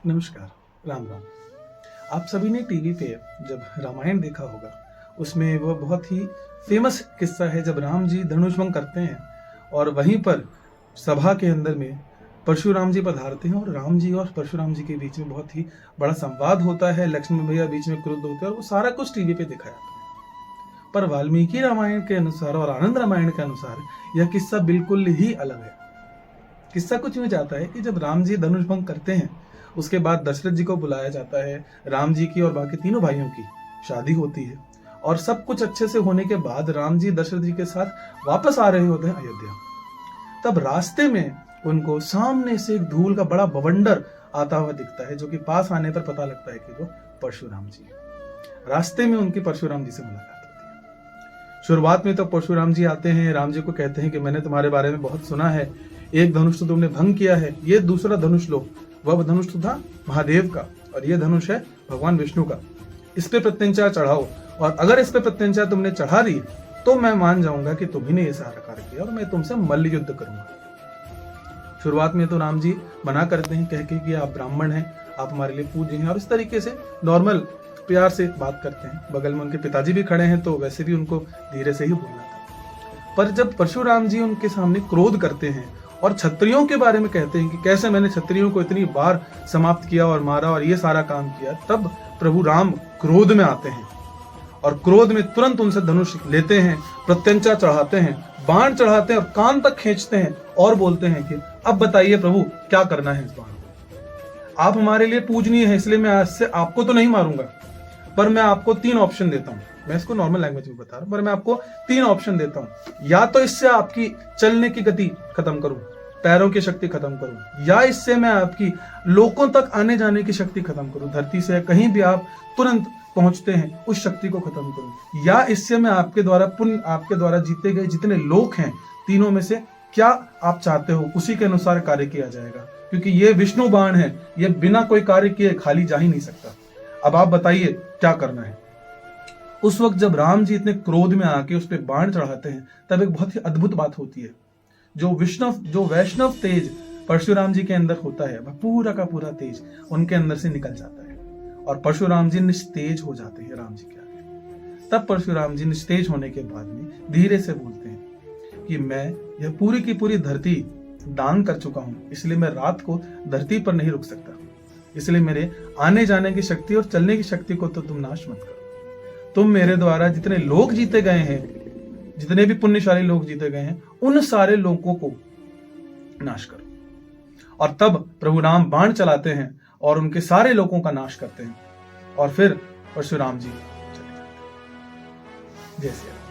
नमस्कार, राम राम। आप सभी ने टीवी पे जब रामायण देखा होगा, उसमें वो बहुत ही फेमस किस्सा है जब राम जी धनुष भंग करते हैं और वहीं पर सभा के अंदर में परशुराम जी पधारते हैं और राम जी और परशुराम जी के बीच में बहुत ही बड़ा संवाद होता है। लक्ष्मण भैया बीच में क्रुद्ध होते हैं और वो सारा कुछ टीवी पे दिखाया जाता है। पर वाल्मीकि रामायण के अनुसार और आनंद रामायण के अनुसार यह किस्सा बिल्कुल ही अलग है। किस्सा कुछ यूं जाता है कि जब राम जी धनुष भंग करते हैं, उसके बाद दशरथ जी को बुलाया जाता है। राम जी की और बाकी तीनों भाइयों की शादी होती है और सब कुछ अच्छे से होने के बाद राम जी दशरथ जी के साथ वापस आ रहे होते हैं अयोध्या। तब रास्ते में उनको सामने से एक धूल का बड़ा बवंडर आता हुआ दिखता है, जो कि पास आने पर पता लगता है कि वो परशुराम जी है। रास्ते में उनकी परशुराम जी से मुलाकात होती है। शुरुआत में तो परशुराम जी आते हैं, राम जी को कहते हैं कि मैंने तुम्हारे बारे में बहुत सुना है, एक धनुष तो तुमने भंग किया है, ये दूसरा धनुष लो। वह धनुष तो था महादेव का और ये धनुष है भगवान विष्णु का, इस पे प्रत्यंचा चढ़ाओ और अगर इस पे प्रत्यंचा तुमने चढ़ा दी तो मैं मान जाऊंगा कि तुम्ही ने ये सारा कार्य किया और मैं तुमसे मल्ल युद्ध करूंगा। शुरुआत में तो राम जी मना करते हैं, कह के कि आप ब्राह्मण हैं, आप हमारे लिए पूज्य हैं, और इस तरीके से नॉर्मल प्यार से बात करते हैं। बगल में उनके पिताजी भी खड़े हैं तो वैसे भी उनको धीरे से ही बोलना था। पर जब परशुराम जी उनके सामने क्रोध करते हैं और क्षत्रियों के बारे में कहते हैं कि कैसे मैंने क्षत्रियों को इतनी बार समाप्त किया और मारा और ये सारा काम किया, तब प्रभु राम क्रोध में आते हैं और क्रोध में तुरंत उनसे धनुष लेते हैं, प्रत्यंचा चढ़ाते हैं, बाण चढ़ाते हैं और कान तक खींचते हैं और बोलते हैं कि अब बताइए प्रभु क्या करना है इस बाण को। आप हमारे लिए पूजनीय है, इसलिए मैं आज से आपको तो नहीं मारूंगा, पर मैं आपको 3 ऑप्शन देता हूं। मैं इसको नॉर्मल लैंग्वेज में बता रहा हूं, पर मैं आपको 3 ऑप्शन देता हूं। या तो इससे आपकी चलने की गति खत्म करूं, पैरों की शक्ति खत्म करूं, या इससे मैं आपकी लोगों तक आने जाने की शक्ति खत्म करूं, धरती से कहीं भी आप तुरंत पहुंचते हैं उस शक्ति को खत्म करूं, या इससे मैं आपके द्वारा जीते गए जितने लोग हैं, तीनों में से क्या आप चाहते हो उसी के अनुसार कार्य किया जाएगा, क्योंकि ये विष्णु बाण है, ये बिना कोई कार्य किए खाली जा ही नहीं सकता। अब आप बताइए क्या करना है। उस वक्त जब राम जी इतने क्रोध में आके उस पर बाण चढ़ाते हैं, तब एक बहुत ही अद्भुत बात होती है। जो वैष्णव तेज परशुराम जी के अंदर होता है, वह पूरा का पूरा तेज उनके अंदर से निकल जाता है और परशुराम जी निस्तेज हो जाते हैं राम जी के आगे। तब परशुराम जी निस्तेज होने के बाद में धीरे से बोलते हैं कि मैं यह पूरी की पूरी धरती दान कर चुका हूं, इसलिए मैं रात को धरती पर नहीं रुक सकता, इसलिए मेरे आने जाने की शक्ति और चलने की शक्ति को तो तुम नाश मत करो। तुम मेरे द्वारा जितने लोग जीते गए हैं, जितने भी पुण्यशाली लोग जीते गए हैं, उन सारे लोगों को नाश करो। और तब प्रभु राम बाण चलाते हैं और उनके सारे लोगों का नाश करते हैं और फिर परशुराम जी चले जाते हैं। जय श्री राम।